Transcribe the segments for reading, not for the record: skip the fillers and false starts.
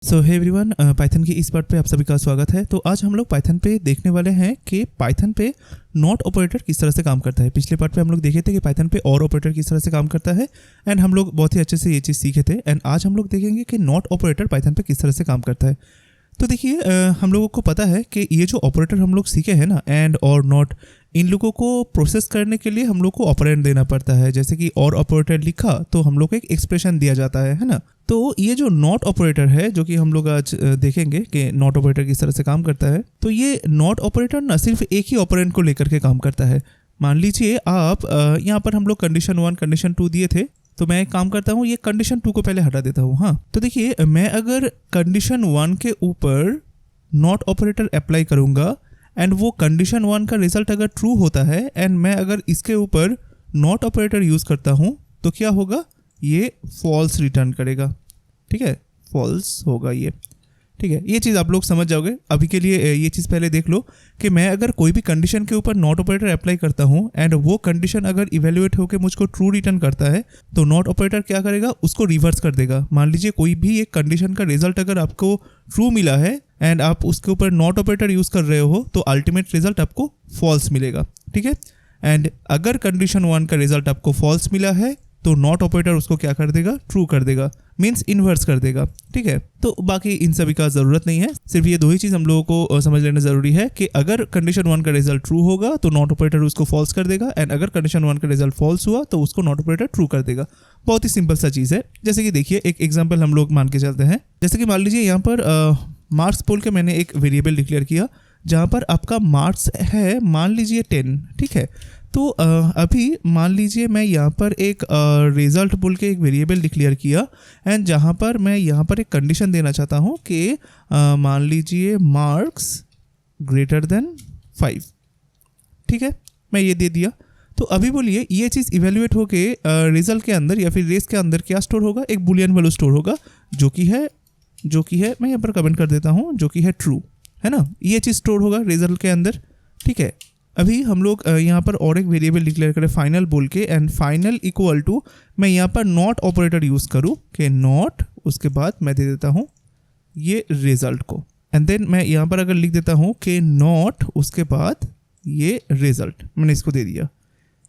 सो hey everyone, Python की इस part पे आप सभी का स्वागत है। तो आज हम लोग पाइथन पे देखने वाले हैं कि पाइथन पे नॉट ऑपरेटर किस तरह से काम करता है। पिछले पार्ट पे हम लोग देखे थे कि पाइथन पे और ऑपरेटर किस तरह से काम करता है एंड हम लोग बहुत ही अच्छे से ये चीज़ सीखे थे। एंड आज हम लोग देखेंगे कि नॉट ऑपरेटर पाइथन पे किस तरह से काम करता है। तो देखिए, हम लोगों को पता है कि ये जो ऑपरेटर हम लोग सीखे हैं ना, एंड और नॉट, इन लोगों को प्रोसेस करने के लिए हम लोग को ऑपरेंड देना पड़ता है। जैसे कि और ऑपरेटर लिखा तो हम लोग को एक एक्सप्रेशन दिया जाता है ना। तो ये जो नॉट ऑपरेटर है, जो कि हम लोग आज देखेंगे कि नॉट ऑपरेटर किस तरह से काम करता है। तो ये नॉट ऑपरेटर ना सिर्फ एक ही ऑपरेंड को लेकर के काम करता है। मान लीजिए आप यहाँ पर हम लोग कंडीशन 1 कंडीशन 2 दिए थे, तो मैं एक काम करता हूँ, ये कंडीशन 2 को पहले हटा देता हूँ। हाँ, तो देखिए, मैं अगर कंडीशन 1 के ऊपर नॉट ऑपरेटर अप्लाई करूँगा एंड वो कंडीशन 1 का रिजल्ट अगर ट्रू होता है एंड मैं अगर इसके ऊपर नॉट ऑपरेटर यूज़ करता हूँ तो क्या होगा, ये फॉल्स रिटर्न करेगा। ठीक है, फॉल्स होगा ये। ठीक है, ये चीज़ आप लोग समझ जाओगे। अभी के लिए ये चीज़ पहले देख लो कि मैं अगर कोई भी कंडीशन के ऊपर नॉट ऑपरेटर अप्लाई करता हूँ एंड वो कंडीशन अगर इवेल्युएट होकर मुझको ट्रू रिटर्न करता है तो नॉट ऑपरेटर क्या करेगा, उसको रिवर्स कर देगा। मान लीजिए कोई भी एक कंडीशन का रिजल्ट अगर आपको ट्रू मिला है एंड आप उसके ऊपर नॉट ऑपरेटर यूज़ कर रहे हो तो अल्टीमेट रिजल्ट आपको फॉल्स मिलेगा। ठीक है, एंड अगर कंडीशन 1 का रिजल्ट आपको फॉल्स मिला है तो नॉट ऑपरेटर उसको क्या कर देगा, ट्रू कर देगा, मीन्स इन्वर्स कर देगा। ठीक है, तो बाकी इन सभी का ज़रूरत नहीं है, सिर्फ ये दो ही चीज़ हम लोगों को समझ लेना ज़रूरी है कि अगर कंडीशन 1 का रिजल्ट ट्रू होगा तो नॉट ऑपरेटर उसको फॉल्स कर देगा एंड अगर कंडीशन 1 का रिजल्ट फॉल्स हुआ तो उसको नॉट ऑपरेटर ट्रू कर देगा। बहुत ही सिंपल सा चीज़ है। जैसे कि देखिए, एक एग्जाम्पल हम लोग मान के चलते हैं। जैसे कि मान लीजिए यहाँ पर मार्क्स बोल के मैंने एक वेरिएबल डिक्लेयर किया जहाँ पर आपका मार्क्स है मान लीजिए 10। ठीक है, तो अभी मान लीजिए मैं यहाँ पर एक रिज़ल्ट बोल के एक वेरिएबल डिक्लेयर किया एंड जहाँ पर मैं यहाँ पर एक कंडीशन देना चाहता हूँ कि मान लीजिए मार्क्स ग्रेटर देन 5। ठीक है, मैं ये दे दिया। तो अभी बोलिए, ये चीज़ इवेल्युएट होके रिजल्ट के अंदर या फिर रेस के अंदर क्या स्टोर होगा, एक बुलियन वैल्यू स्टोर होगा जो कि है मैं यहाँ पर कमेंट कर देता हूँ, जो कि है ट्रू, है ना। ये चीज़ स्टोर होगा रिजल्ट के अंदर। ठीक है, अभी हम लोग यहाँ पर और एक वेरिएबल डिक्लेयर करें फाइनल बोल के एंड फाइनल इक्वल टू मैं यहाँ पर नॉट ऑपरेटर यूज़ करूँ कि नॉट, उसके बाद मैं दे देता हूँ ये रिजल्ट को एंड देन मैं यहाँ पर अगर लिख देता हूँ कि नॉट, उसके बाद ये रिजल्ट, मैंने इसको दे दिया।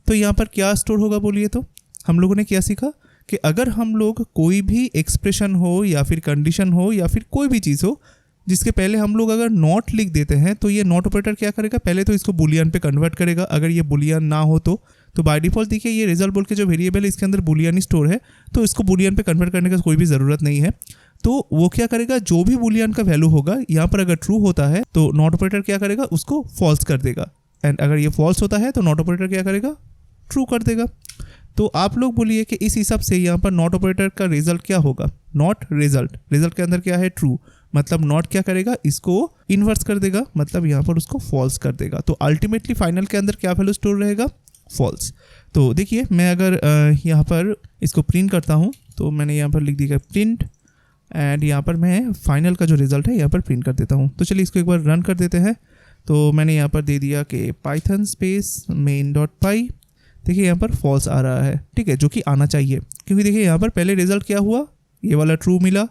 तो यहाँ पर क्या स्टोर होगा बोलिए। तो हम लोगों ने क्या सीखा कि अगर हम लोग कोई भी एक्सप्रेशन हो या फिर कंडीशन हो या फिर कोई भी चीज़ हो जिसके पहले हम लोग अगर नॉट लिख देते हैं तो ये नॉट ऑपरेटर क्या करेगा, पहले तो इसको बुलियन पे कन्वर्ट करेगा। अगर ये बुलियन ना हो तो बाय डिफ़ॉल्ट देखिए, ये रिजल्ट बोल के जो वेरिएबल है इसके अंदर बुलियन ही स्टोर है, तो इसको बुलियन पे कन्वर्ट करने का कोई भी ज़रूरत नहीं है। तो वो क्या करेगा, जो भी बुलियन का वैल्यू होगा यहाँ पर अगर ट्रू होता है तो नॉट ऑपरेटर क्या करेगा, उसको फॉल्स कर देगा एंड अगर ये फॉल्स होता है तो नॉट ऑपरेटर क्या करेगा, ट्रू कर देगा। तो आप लोग बोलिए कि इस हिसाब से यहाँ पर नॉट ऑपरेटर का रिजल्ट क्या होगा, नॉट रिजल्ट, रिजल्ट के अंदर क्या है, ट्रू, मतलब नॉट क्या करेगा, इसको इन्वर्स कर देगा, मतलब यहाँ पर उसको फॉल्स कर देगा। तो अल्टीमेटली फाइनल के अंदर क्या वैल्यू स्टोर रहेगा, फॉल्स। तो देखिए, मैं अगर यहाँ पर इसको प्रिंट करता हूँ तो मैंने यहाँ पर लिख दिया प्रिंट एंड यहाँ पर मैं फाइनल का जो रिजल्ट है यहाँ पर प्रिंट कर देता हूँ। तो चलिए इसको एक बार रन कर देते हैं। तो मैंने यहाँ पर दे दिया कि पाइथन स्पेस main.py। देखिए यहाँ पर फॉल्स आ रहा है। ठीक है, जो कि आना चाहिए, क्योंकि देखिए यहाँ पर पहले रिजल्ट क्या हुआ, ये वाला ट्रू मिला,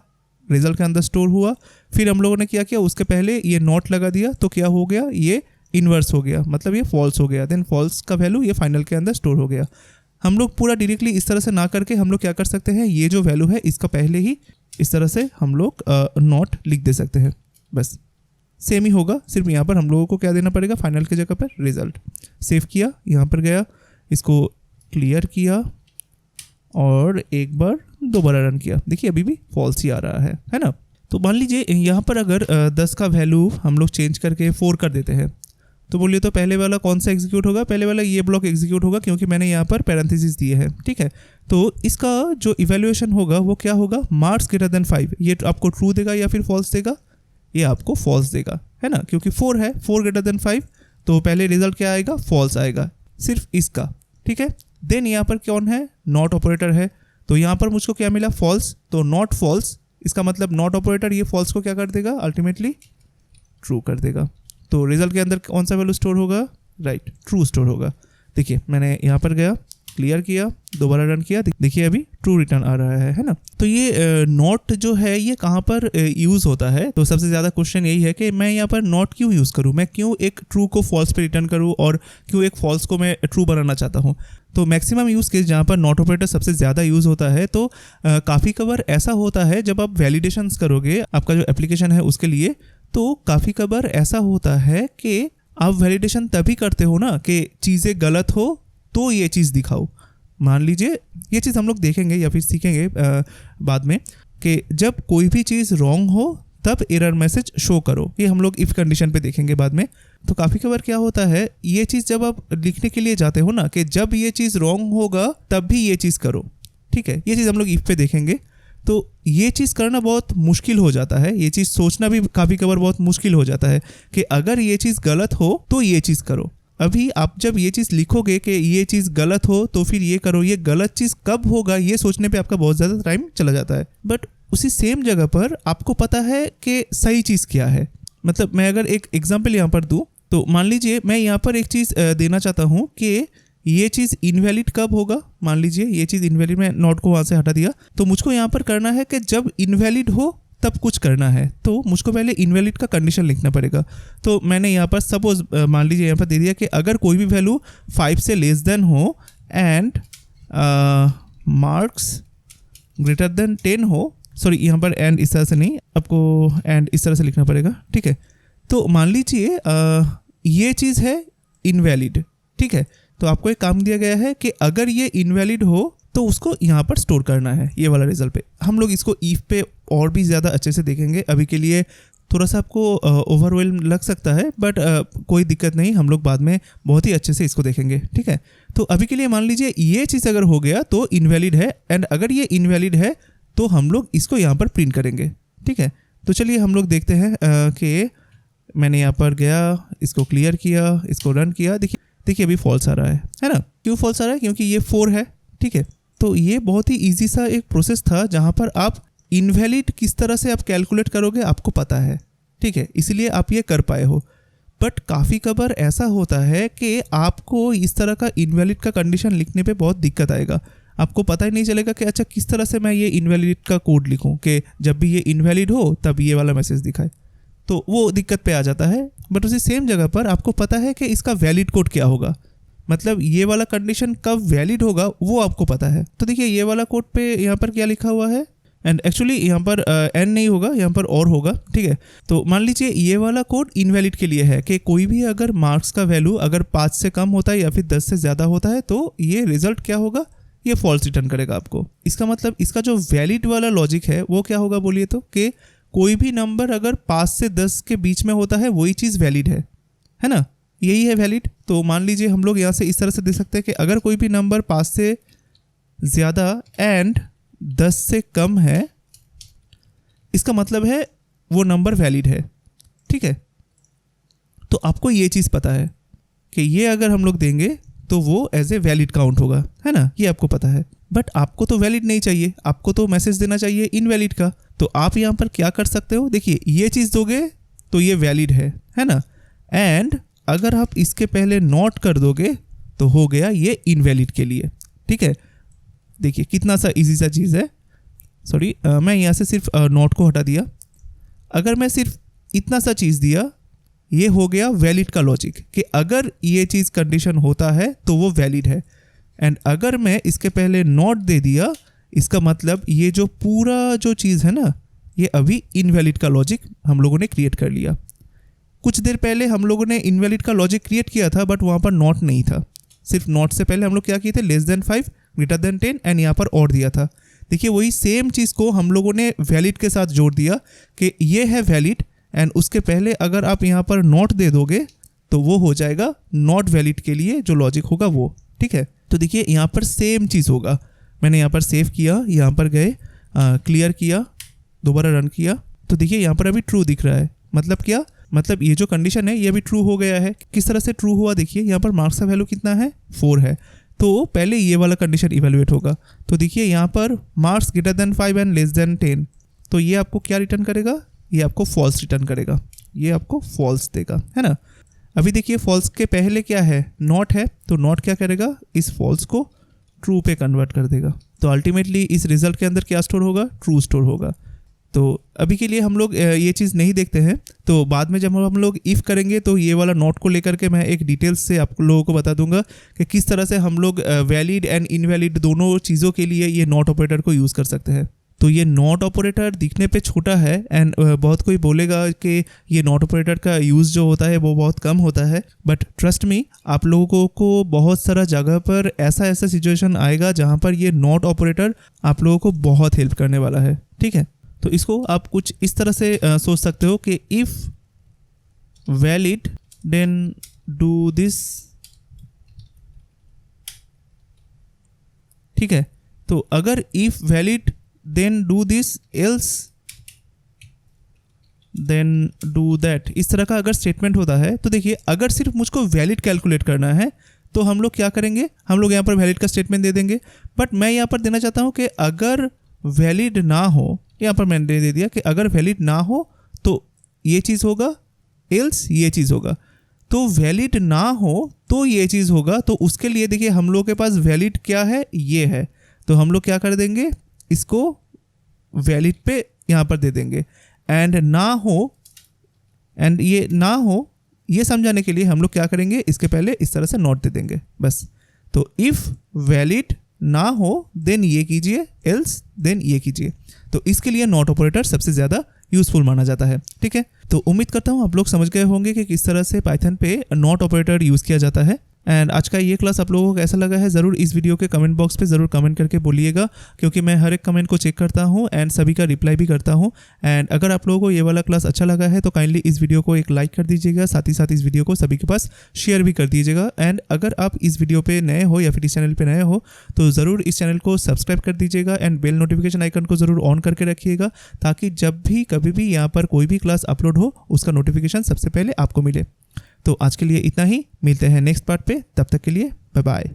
रिजल्ट के अंदर स्टोर हुआ, फिर हम लोगों ने क्या किया, उसके पहले ये नॉट लगा दिया तो क्या हो गया, ये इन्वर्स हो गया, मतलब ये फॉल्स हो गया। देन फॉल्स का वैल्यू ये फाइनल के अंदर स्टोर हो गया। हम लोग पूरा डायरेक्टली इस तरह से ना करके हम लोग क्या कर सकते हैं, ये जो वैल्यू है इसका पहले ही इस तरह से हम लोग नॉट लिख दे सकते हैं, बस सेम ही होगा। सिर्फ यहाँ पर हम लोगों को क्या देना पड़ेगा, फाइनल की जगह पर रिजल्ट। सेव किया, यहाँ पर गया, इसको क्लियर किया और एक बार दोबारा रन किया। देखिए अभी भी फॉल्स ही आ रहा है ना। तो मान लीजिए यहाँ पर अगर 10 का वैल्यू हम लोग चेंज करके 4 कर देते हैं तो बोलिए, तो पहले वाला कौन सा एग्जीक्यूट होगा, पहले वाला ये ब्लॉक एग्जीक्यूट होगा, क्योंकि मैंने यहाँ पर पैरेंथेसिस दिए हैं। ठीक है, तो इसका जो इवैल्यूएशन होगा वो क्या होगा, मार्क्स ग्रेटर देन 5। ये आपको ट्रू देगा या फिर फॉल्स देगा, ये आपको फॉल्स देगा, है ना, क्योंकि 4 है, 4 ग्रेटर देन 5, तो पहले रिजल्ट क्या आएगा, फॉल्स आएगा, सिर्फ इसका। ठीक है, देन यहाँ पर कौन है, नॉट ऑपरेटर है, तो यहाँ पर मुझको क्या मिला, फॉल्स, तो नॉट फॉल्स, इसका मतलब नॉट ऑपरेटर ये फॉल्स को क्या कर देगा, अल्टीमेटली ट्रू कर देगा। तो रिजल्ट के अंदर कौन सा वैल्यू स्टोर होगा, राइट, ट्रू स्टोर होगा। देखिए मैंने यहाँ पर गया क्लियर किया, दोबारा रन किया, देखिए अभी ट्रू रिटर्न आ रहा है ना। तो ये नॉट जो है ये कहाँ पर यूज़ होता है, तो सबसे ज़्यादा क्वेश्चन यही है कि मैं यहाँ पर नॉट क्यों यूज़ करूँ, मैं क्यों एक ट्रू को फॉल्स पे रिटर्न करूँ और क्यों एक फॉल्स को मैं ट्रू बनाना चाहता हूँ। तो मैक्सिमम यूज़ केस जहाँ पर नॉट ऑपरेटर सबसे ज़्यादा यूज़ होता है, तो काफ़ी कबार ऐसा होता है जब आप वैलिडेशंस करोगे आपका जो एप्लीकेशन है उसके लिए, तो काफ़ी कबार ऐसा होता है कि आप वैलिडेशन तभी करते हो ना कि चीज़ें गलत हो तो ये चीज़ दिखाओ। मान लीजिए ये चीज़ हम लोग देखेंगे या फिर सीखेंगे बाद में कि जब कोई भी चीज़ रॉन्ग हो तब एरर मैसेज शो करो, ये हम लोग इफ़ कंडीशन पे देखेंगे बाद में। तो काफ़ी कबार क्या होता है, ये चीज़ जब आप लिखने के लिए जाते हो ना कि जब ये चीज़ रॉन्ग होगा तब भी ये चीज़ करो, ठीक है, ये चीज़ हम लोग इफ़ पे देखेंगे। तो ये चीज़ करना बहुत मुश्किल हो जाता है, ये चीज़ सोचना भी काफ़ी कबार बहुत मुश्किल हो जाता है कि अगर ये चीज़ गलत हो तो ये चीज़ करो। अभी आप जब ये चीज़ लिखोगे कि ये चीज़ गलत हो तो फिर ये करो, ये गलत चीज़ कब होगा ये सोचने पे आपका बहुत ज़्यादा टाइम चला जाता है। बट उसी सेम जगह पर आपको पता है कि सही चीज़ क्या है। मतलब मैं अगर एक एग्जांपल यहाँ पर दूँ, तो मान लीजिए मैं यहाँ पर एक चीज़ देना चाहता हूँ कि ये चीज़ इनवैलिड कब होगा। मान लीजिए ये चीज़ इनवैलिड, मैं नॉट को वहाँ से हटा दिया, तो मुझको यहाँ पर करना है कि जब इनवैलिड हो तब कुछ करना है, तो मुझको पहले इनवैलिड का कंडीशन लिखना पड़ेगा। तो मैंने यहाँ पर सपोज मान लीजिए यहाँ पर दे दिया कि अगर कोई भी वैल्यू 5 से लेस देन हो एंड मार्क्स ग्रेटर देन 10 हो, सॉरी यहाँ पर एंड इस तरह से नहीं, आपको एंड इस तरह से लिखना पड़ेगा, ठीक है। तो मान लीजिए ये चीज़ है इनवैलिड, ठीक है। तो आपको एक काम दिया गया है कि अगर ये इनवैलिड हो तो उसको यहाँ पर स्टोर करना है ये वाला रिजल्ट पे। हम लोग इसको इफ पे और भी ज़्यादा अच्छे से देखेंगे, अभी के लिए थोड़ा सा आपको ओवरवेल्म लग सकता है, बट कोई दिक्कत नहीं, हम लोग बाद में बहुत ही अच्छे से इसको देखेंगे, ठीक है। तो अभी के लिए मान लीजिए ये चीज़ अगर हो गया तो इनवैलिड है, एंड अगर ये इनवैलिड है तो हम लोग इसको यहाँ पर प्रिंट करेंगे, ठीक है। तो चलिए हम लोग देखते हैं कि मैंने यहाँ पर गया, इसको क्लियर किया, इसको रन किया, देखिए अभी फॉल्स आ रहा है ना। क्यों फॉल्स आ रहा है, क्योंकि ये 4 है, ठीक है। तो ये बहुत ही ईजी सा एक प्रोसेस था जहाँ पर आप इनवैलिड किस तरह से आप कैलकुलेट करोगे आपको पता है, ठीक है, इसलिए आप ये कर पाए हो। बट काफ़ी कबार ऐसा होता है कि आपको इस तरह का इनवैलिड का कंडीशन लिखने पे बहुत दिक्कत आएगा, आपको पता ही नहीं चलेगा कि अच्छा किस तरह से मैं ये इनवैलिड का कोड लिखूं कि जब भी ये इनवैलिड हो तब ये वाला मैसेज दिखाए, तो वो दिक्कत पे आ जाता है। बट उसी सेम जगह पर आपको पता है कि इसका वैलिड कोड क्या होगा, मतलब ये वाला कंडीशन कब वैलिड होगा वो आपको पता है। तो देखिए ये वाला कोड पे यहाँ पर क्या लिखा हुआ है, एंड एक्चुअली यहाँ पर एन नहीं होगा, यहाँ पर और होगा, ठीक है। तो मान लीजिए ये वाला कोड इनवैलिड के लिए है कि कोई भी अगर मार्क्स का वैल्यू अगर 5 से कम होता है या फिर 10 से ज़्यादा होता है तो ये रिजल्ट क्या होगा, ये फॉल्स रिटर्न करेगा आपको। इसका मतलब इसका जो वैलिड वाला लॉजिक है वो क्या होगा बोलिए तो, कि कोई भी नंबर अगर 5 से 10 के बीच में होता है वही चीज़ वैलिड है ना, यही है वैलिड। तो मान लीजिए हम लोग यहाँ से इस तरह से देख सकते हैं कि अगर कोई भी नंबर 5 से ज़्यादा एंड 10 से कम है, इसका मतलब है वो नंबर वैलिड है, ठीक है। तो आपको ये चीज़ पता है कि ये अगर हम लोग देंगे तो वो एज ए वैलिड काउंट होगा, है ना, ये आपको पता है। बट आपको तो वैलिड नहीं चाहिए, आपको तो मैसेज देना चाहिए इनवैलिड का। तो आप यहाँ पर क्या कर सकते हो, देखिए ये चीज़ दोगे तो ये वैलिड है ना, एंड अगर आप इसके पहले नॉट कर दोगे तो हो गया ये इनवैलिड के लिए, ठीक है। देखिए कितना सा इजी सा चीज़ है। सॉरी मैं यहाँ से सिर्फ नॉट को हटा दिया, अगर मैं सिर्फ इतना सा चीज़ दिया ये हो गया वैलिड का लॉजिक कि अगर ये चीज़ कंडीशन होता है तो वो वैलिड है, एंड अगर मैं इसके पहले नॉट दे दिया इसका मतलब ये जो पूरा जो चीज़ है ना ये अभी इनवैलिड का लॉजिक हम लोगों ने क्रिएट कर लिया। कुछ देर पहले हम लोगों ने इनवैलिड का लॉजिक क्रिएट किया था बट वहाँ पर नॉट नहीं था, सिर्फ नॉट से पहले हम लोग क्या किए थे, less than 5 greater than 10 and यहाँ पर और दिया था। देखिए वही सेम चीज़ को हम लोगों ने वैलिड के साथ जोड़ दिया कि ये है वैलिड, एंड उसके पहले अगर आप यहाँ पर नॉट दे दोगे तो वो हो जाएगा नॉट वैलिड के लिए जो लॉजिक होगा वो, ठीक है। तो देखिए यहाँ पर सेम चीज़ होगा, मैंने यहाँ पर सेव किया, यहाँ पर गए क्लियर किया, दोबारा रन किया, तो देखिए यहाँ पर अभी ट्रू दिख रहा है। मतलब क्या, मतलब ये जो कंडीशन है ये अभी ट्रू हो गया है। किस तरह से ट्रू हुआ, देखिए यहाँ पर मार्क्स का वैल्यू कितना है, 4 है, तो पहले ये वाला कंडीशन इवेलुएट होगा। तो देखिए यहाँ पर marks greater than 5 and less than 10, तो ये आपको क्या रिटर्न करेगा, ये आपको फॉल्स रिटर्न करेगा, ये आपको फॉल्स देगा, है ना। अभी देखिए फॉल्स के पहले क्या है, नॉट है, तो नॉट क्या करेगा, इस फॉल्स को ट्रू पे कन्वर्ट कर देगा। तो अल्टीमेटली इस रिजल्ट के अंदर क्या स्टोर होगा, ट्रू स्टोर होगा। तो अभी के लिए हम लोग ये चीज़ नहीं देखते हैं, तो बाद में जब हम लोग इफ़ करेंगे तो ये वाला नॉट को लेकर के मैं एक डिटेल्स से आप लोगों को बता दूंगा कि किस तरह से हम लोग वैलिड एंड इनवैलिड दोनों चीज़ों के लिए ये नॉट ऑपरेटर को यूज़ कर सकते हैं। तो ये नॉट ऑपरेटर दिखने पे छोटा है एंड बहुत कोई बोलेगा कि ये नॉट ऑपरेटर का यूज़ जो होता है वो बहुत कम होता है, बट ट्रस्ट मी, आप लोगों को बहुत सारा जगह पर ऐसा सिचुएशन आएगा जहाँ पर ये नॉट ऑपरेटर आप लोगों को बहुत हेल्प करने वाला है। ठीक है, तो इसको आप कुछ इस तरह से सोच सकते हो कि if valid then do this. ठीक है, तो अगर if valid then do this else then do that, इस तरह का अगर स्टेटमेंट होता है तो देखिए, अगर सिर्फ मुझको वैलिड कैलकुलेट करना है तो हम लोग क्या करेंगे, हम लोग यहाँ पर वैलिड का स्टेटमेंट दे देंगे। बट मैं यहाँ पर देना चाहता हूँ कि अगर वैलिड ना हो, यहाँ पर मैंने दे दिया कि अगर वैलिड ना हो तो ये चीज़ होगा, एल्स ये चीज़ होगा। तो वैलिड ना हो तो ये चीज़ होगा, तो उसके लिए देखिए हम लोग के पास वैलिड क्या है, ये है। तो हम लोग क्या कर देंगे, इसको वैलिड पे यहाँ पर दे देंगे। एंड ना हो, एंड ये ना हो ये समझाने के लिए हम लोग क्या करेंगे, इसके पहले इस तरह से नॉट दे देंगे बस। तो इफ़ वैलिड ना हो देन ये कीजिए, एल्स देन ये कीजिए। तो इसके लिए नॉट ऑपरेटर सबसे ज़्यादा यूज़फुल माना जाता है। ठीक है, तो उम्मीद करता हूँ आप लोग समझ गए होंगे कि किस तरह से पाइथन पे नॉट ऑपरेटर यूज़ किया जाता है। एंड आज का ये क्लास आप लोगों को कैसा लगा है, ज़रूर इस वीडियो के कमेंट बॉक्स पे ज़रूर कमेंट करके बोलिएगा, क्योंकि मैं हर एक कमेंट को चेक करता हूँ एंड सभी का रिप्लाई भी करता हूँ। एंड अगर आप लोगों को ये वाला क्लास अच्छा लगा है तो काइंडली इस वीडियो को एक लाइक कर दीजिएगा, साथ ही साथ इस वीडियो को सभी के पास शेयर भी कर दीजिएगा। एंड अगर आप इस वीडियो पे नए हो या फिर इस चैनल पर नए हो तो ज़रूर इस चैनल को सब्सक्राइब कर दीजिएगा एंड बेल नोटिफिकेशन आइकन को ज़रूर ऑन करके रखिएगा, ताकि जब भी कभी भी यहाँ पर कोई भी क्लास अपलोड हो उसका नोटिफिकेशन सबसे पहले आपको मिले। तो आज के लिए इतना ही, मिलते हैं नेक्स्ट पार्ट पे, तब तक के लिए बाय बाय।